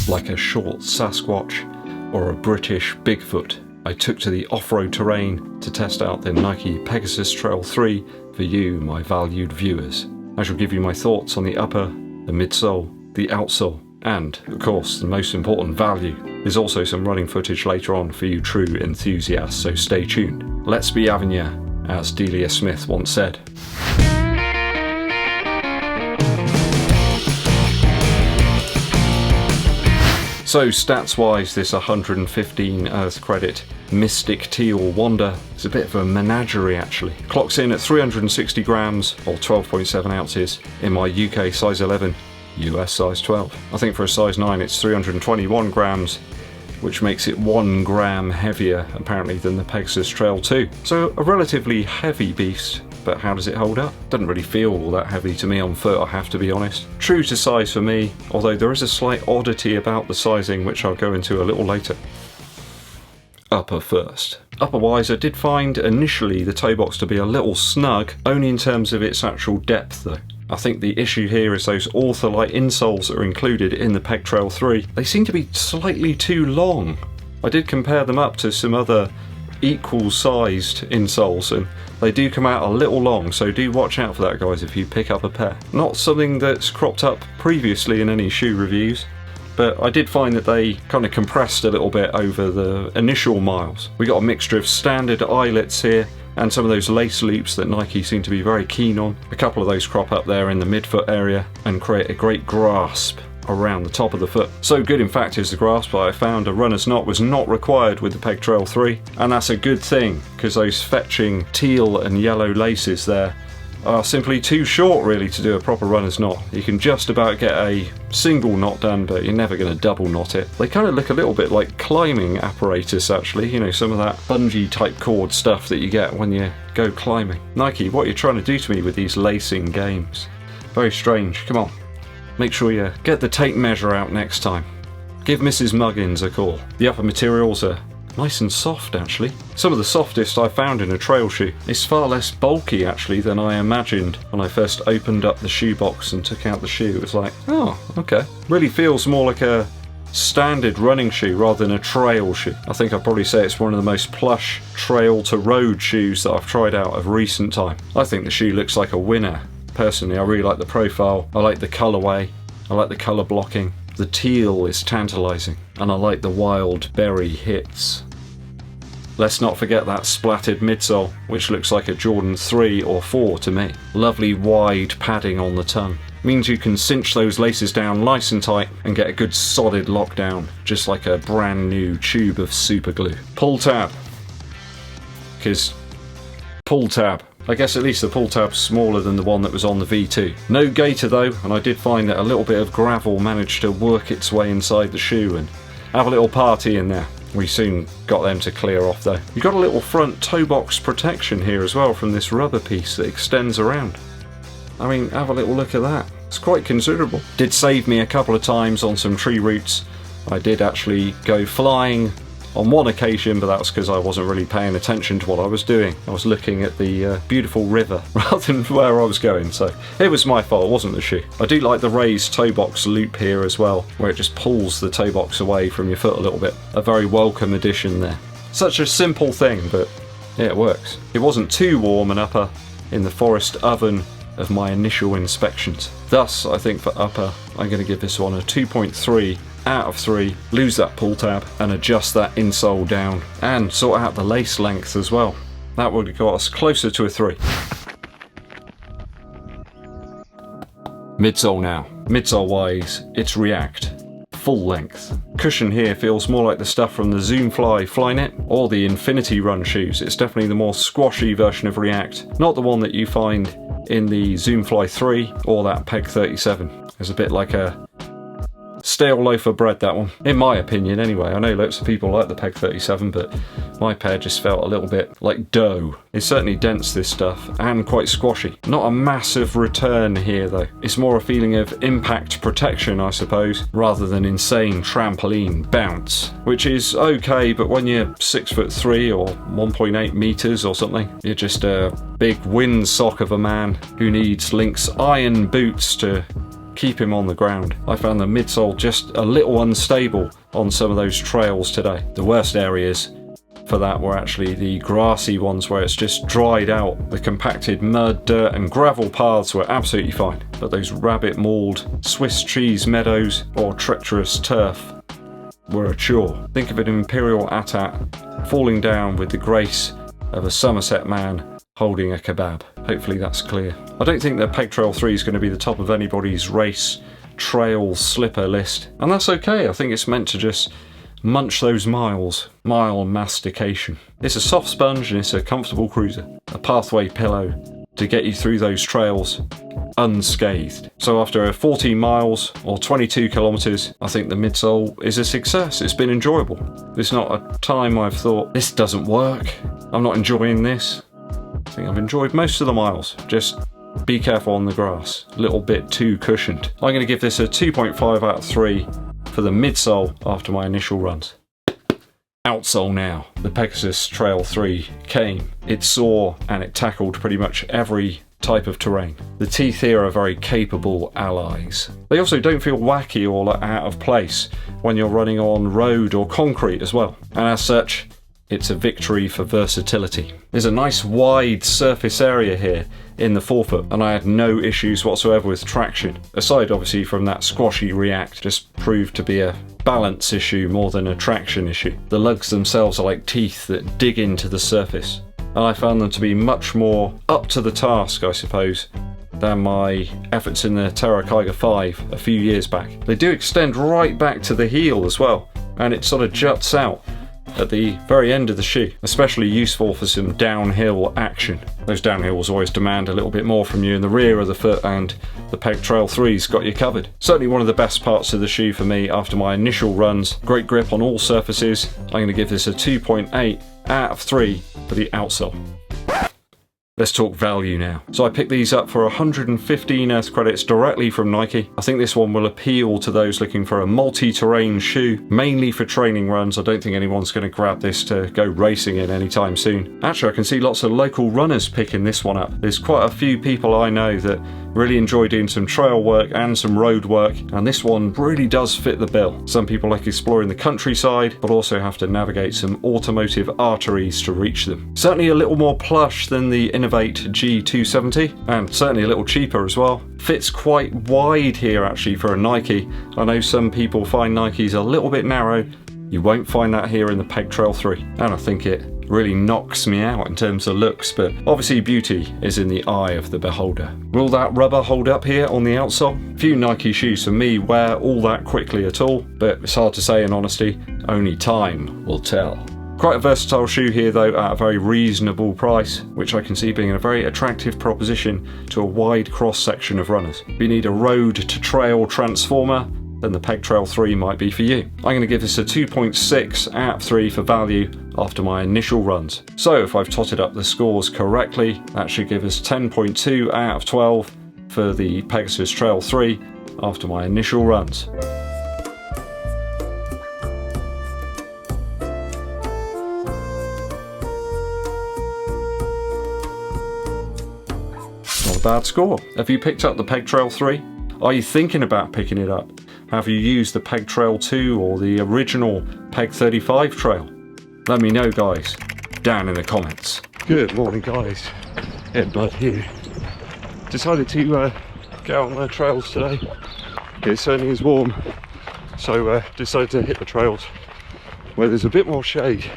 like a short Sasquatch or a British Bigfoot, I took to the off-road terrain to test out the NIKE Pegasus Trail 3 for you, my valued viewers. I shall give you my thoughts on the upper, the midsole, the outsole, and, of course, the most important value. There's also some running footage later on for you true enthusiasts, so stay tuned. Let's be having ya, as Delia Smith once said. So stats-wise, this 115 Earth credit Mystic Teal Wander is a bit of a menagerie actually. Clocks in at 360 grams or 12.7 ounces in my UK size 11, US size 12. I think for a size 9 it's 321 grams, which makes it 1 gram heavier apparently than the Pegasus Trail 2. So a relatively heavy beast. But how does it hold up? Doesn't really feel all that heavy to me on foot, I have to be honest. True to size for me, although there is a slight oddity about the sizing which I'll go into a little later. Upper first. Upper-wise, I did find initially the toe box to be a little snug, only in terms of its actual depth though. I think the issue here is those Ortholite insoles that are included in the Peg Trail 3. They seem to be slightly too long. I did compare them up to some other equal sized insoles and they do come out a little long, so do watch out for that guys if you pick up a pair. Not something that's cropped up previously in any shoe reviews, but I did find that they kind of compressed a little bit over the initial miles. We got a mixture of standard eyelets here and some of those lace loops that Nike seem to be very keen on. A couple of those crop up there in the midfoot area and create a great grasp around the top of the foot. So good in fact is the grasp that I found a runner's knot was not required with the Peg Trail 3, and that's a good thing because those fetching teal and yellow laces there are simply too short really to do a proper runner's knot. You can just about get a single knot done, but you're never going to double knot it. They kind of look a little bit like climbing apparatus actually, you know, some of that bungee type cord stuff that you get when you go climbing. Nike, what are you trying to do to me with these lacing games? Very strange, come on. Make sure you get the tape measure out next time. Give Mrs. Muggins a call. The upper materials are nice and soft actually. Some of the softest I found in a trail shoe. It's far less bulky actually than I imagined when I first opened up the shoe box and took out the shoe. It was like, oh, okay. Really feels more like a standard running shoe rather than a trail shoe. I think I'd probably say it's one of the most plush trail to road shoes that I've tried out of recent time. I think the shoe looks like a winner. Personally, I really like the profile, I like the colourway, I like the colour blocking, the teal is tantalising, and I like the wild berry hits. Let's not forget that splattered midsole, which looks like a Jordan 3 or 4 to me. Lovely wide padding on the tongue. Means you can cinch those laces down nice and tight and get a good solid lockdown, just like a brand new tube of super glue. Pull tab. Because pull tab. I guess at least the pull tab's smaller than the one that was on the V2. No gaiter though, and I did find that a little bit of gravel managed to work its way inside the shoe and have a little party in there. We soon got them to clear off though. You've got a little front toe box protection here as well from this rubber piece that extends around. I mean, have a little look at that. It's quite considerable. Did save me a couple of times on some tree roots. I did actually go flying on one occasion, but that was because I wasn't really paying attention to what I was doing. I was looking at the beautiful river rather than where I was going, so it was my fault, it wasn't the shoe. I do like the raised toe box loop here as well, where it just pulls the toe box away from your foot a little bit. A very welcome addition there. Such a simple thing, but yeah, it works. It wasn't too warm and upper in the forest oven of my initial inspections. Thus, I think for upper, I'm going to give this one a 2.3 out of 3, lose that pull tab and adjust that insole down and sort out the lace length as well. That would have got us closer to a 3. Midsole now. Midsole wise, it's React. Full length. Cushion here feels more like the stuff from the Zoomfly Flyknit or the Infinity Run shoes. It's definitely the more squashy version of React, not the one that you find in the Zoomfly 3 or that Peg 37. It's a bit like a stale loaf of bread, that one, in my opinion anyway. I know lots of people like the Peg 37, but my pair just felt a little bit like dough. It's certainly dense, this stuff, and quite squashy. Not a massive return here though. It's more a feeling of impact protection, I suppose, rather than insane trampoline bounce, which is okay, but when you're 6'3" or 1.8 meters or something, you're just a big windsock of a man who needs Lynx iron boots to keep him on the ground. I found the midsole just a little unstable on some of those trails today. The worst areas for that were actually the grassy ones where it's just dried out. The compacted mud, dirt and gravel paths were absolutely fine, but those rabbit mauled Swiss cheese meadows or treacherous turf were a chore. Think of an imperial ATAT falling down with the grace of a Somerset man holding a kebab. Hopefully that's clear. I don't think that Peg Trail 3 is going to be the top of anybody's race trail slipper list, and that's okay. I think it's meant to just munch those miles. Mile mastication. It's a soft sponge and it's a comfortable cruiser. A pathway pillow to get you through those trails unscathed. So after 14 miles or 22 kilometers, I think the midsole is a success. It's been enjoyable. There's not a time I've thought, this doesn't work, I'm not enjoying this. I think I've enjoyed most of the miles. Just be careful on the grass. A little bit too cushioned. I'm going to give this a 2.5 out of 3 for the midsole after my initial runs. Outsole now. The Pegasus Trail 3 came. It saw and it tackled pretty much every type of terrain. The teeth here are very capable allies. They also don't feel wacky or out of place when you're running on road or concrete as well. And as such, it's a victory for versatility. There's a nice wide surface area here in the forefoot, and I had no issues whatsoever with traction, aside obviously from that squashy react. Just proved to be a balance issue more than a traction issue. The lugs themselves are like teeth that dig into the surface, and I found them to be much more up to the task, I suppose, than my efforts in the Terra Kyger 5 a few years back. They do extend right back to the heel as well, and it sort of juts out at the very end of the shoe, especially useful for some downhill action. Those downhills always demand a little bit more from you in the rear of the foot, and the Peg Trail 3's got you covered. Certainly one of the best parts of the shoe for me after my initial runs. Great grip on all surfaces. I'm going to give this a 2.8 out of 3 for the outsole. Let's talk value now. So I picked these up for 115 Earth credits directly from Nike. I think this one will appeal to those looking for a multi-terrain shoe, mainly for training runs. I don't think anyone's going to grab this to go racing in anytime soon. Actually, I can see lots of local runners picking this one up. There's quite a few people I know that really enjoy doing some trail work and some road work, and this one really does fit the bill. Some people like exploring the countryside, but also have to navigate some automotive arteries to reach them. Certainly a little more plush than the Innovate G270, and certainly a little cheaper as well. Fits quite wide here actually for a Nike. I know some people find Nikes a little bit narrow. You won't find that here in the Peg Trail 3, and I think it really knocks me out in terms of looks, but obviously beauty is in the eye of the beholder. Will that rubber hold up here on the outsole? Few Nike shoes for me wear all that quickly at all, but it's hard to say in honesty. Only time will tell. Quite a versatile shoe here though, at a very reasonable price, which I can see being a very attractive proposition to a wide cross section of runners. If you need a road to trail transformer, then the Peg Trail 3 might be for you. I'm going to give this a 2.6 out of 3 for value after my initial runs. So if I've totted up the scores correctly, that should give us 10.2 out of 12 for the Pegasus Trail 3 after my initial runs. Not a bad score. Have you picked up the Peg Trail 3? Are you thinking about picking it up? Have you used the Peg Trail 2 or the original Peg 35 trail? Let me know guys, down in the comments. Good morning guys, EDDBUD here. Decided to go on the trails today. It certainly is warm, so decided to hit the trails where there's a bit more shade.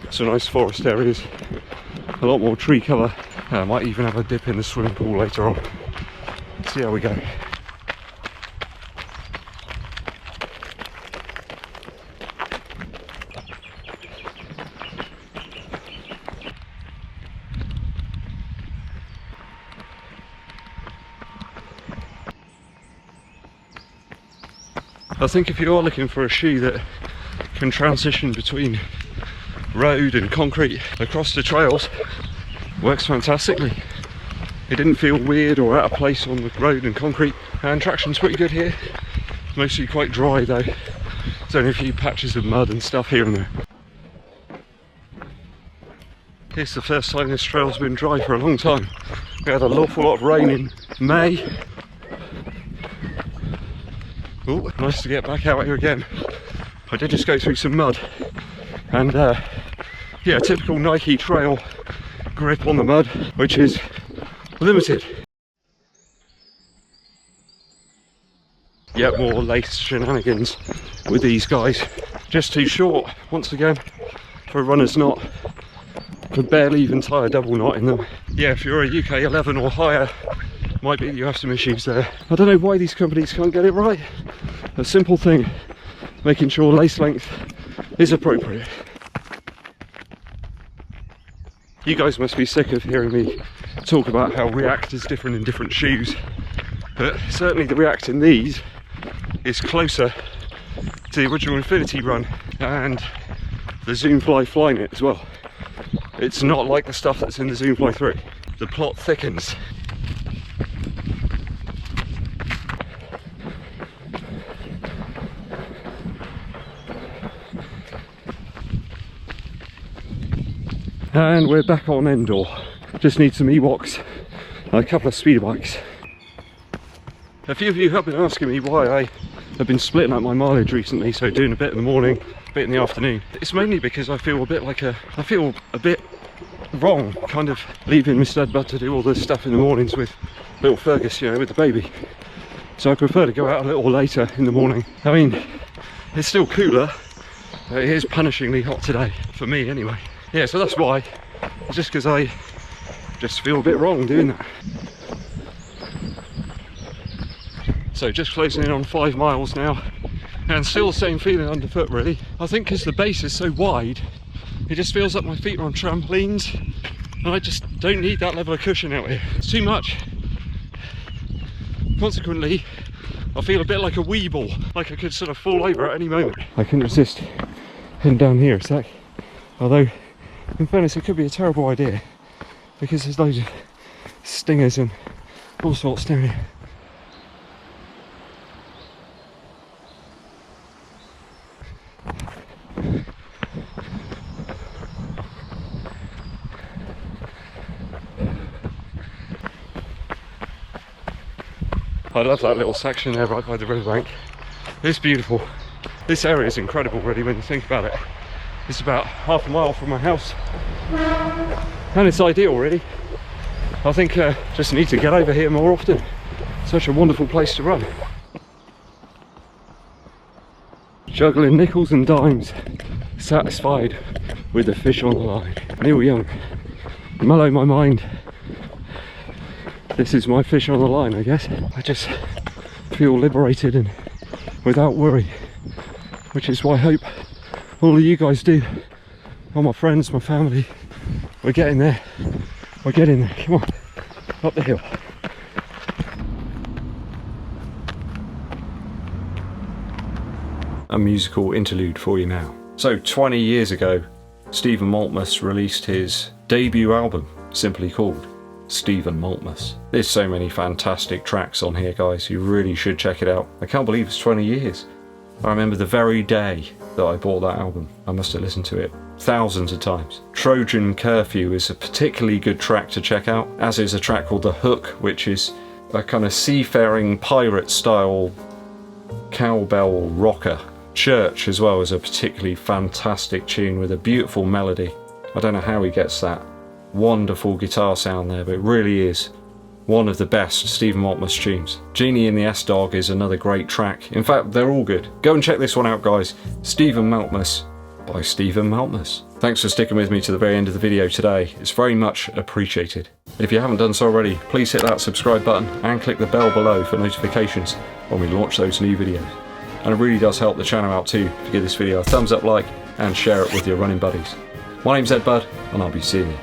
Some nice forest areas, a lot more tree cover. I might even have a dip in the swimming pool later on. Let's see how we go. I think if you are looking for a shoe that can transition between road and concrete across the trails, works fantastically. It didn't feel weird or out of place on the road and concrete, and traction's pretty good here. Mostly quite dry though. There's only a few patches of mud and stuff here and there. It's the first time this trail's been dry for a long time. We had an awful lot of rain in May, Oh, nice to get back out here again. I did just go through some mud, and yeah, typical Nike trail grip on the mud, which is limited. Yet more lace shenanigans with these guys. Just too short, once again, for a runner's knot. Could barely even tie a double knot in them. Yeah, if you're a UK 11 or higher, might be you have some issues there. I don't know why these companies can't get it right. A simple thing, making sure lace length is appropriate. You guys must be sick of hearing me talk about how React is different in different shoes, but certainly the React in these is closer to the original Infinity Run and the Zoom Fly Flyknit as well. It's not like the stuff that's in the Zoom Fly 3. The plot thickens. And we're back on Endor. Just need some Ewoks and a couple of speeder bikes. A few of you have been asking me why I have been splitting up my mileage recently, so doing a bit in the morning, a bit in the afternoon. It's mainly because I feel a bit wrong, kind of leaving Mr. EDDBUD to do all this stuff in the mornings with little Fergus, you know, with the baby. So I prefer to go out a little later in the morning. I mean, it's still cooler, but it is punishingly hot today, for me anyway. Yeah, so that's why. It's just because I just feel a bit wrong doing that. So just closing in on 5 miles now, and still the same feeling underfoot really. I think because the base is so wide, it just feels like my feet are on trampolines, and I just don't need that level of cushion out here. It's too much. Consequently, I feel a bit like a weeble, like I could sort of fall over at any moment. I couldn't resist heading down here a sec, although in fairness it could be a terrible idea because there's loads of stingers and all sorts down here. I love that little section there right by the riverbank. It's beautiful. This area is incredible really when you think about it. It's about half a mile from my house and it's ideal really. I think just need to get over here more often. Such a wonderful place to run. Juggling nickels and dimes, satisfied with the fish on the line. Neil Young, mellow my mind. This is my fish on the line, I guess. I just feel liberated and without worry, which is why I hope all of you guys do. All my friends, my family, we're getting there. We're getting there. Come on, up the hill. A musical interlude for you now. So 20 years ago, Stephen Maltmus released his debut album, simply called Stephen Maltmus. There's so many fantastic tracks on here, guys. You really should check it out. I can't believe it's 20 years. I remember the very day that I bought that album. I must have listened to it thousands of times. Trojan Curfew is a particularly good track to check out, as is a track called The Hook, which is a kind of seafaring pirate style cowbell rocker. Church as well is a particularly fantastic tune with a beautiful melody. I don't know how he gets that wonderful guitar sound there, but it really is one of the best Stephen Maltmus tunes. Genie and the S-Dog is another great track. In fact, they're all good. Go and check this one out, guys. Stephen Maltmus by Stephen Maltmus. Thanks for sticking with me to the very end of the video today. It's very much appreciated. If you haven't done so already, please hit that subscribe button and click the bell below for notifications when we launch those new videos. And it really does help the channel out too if you give this video a thumbs up, like, and share it with your running buddies. My name's EDDBUD, and I'll be seeing you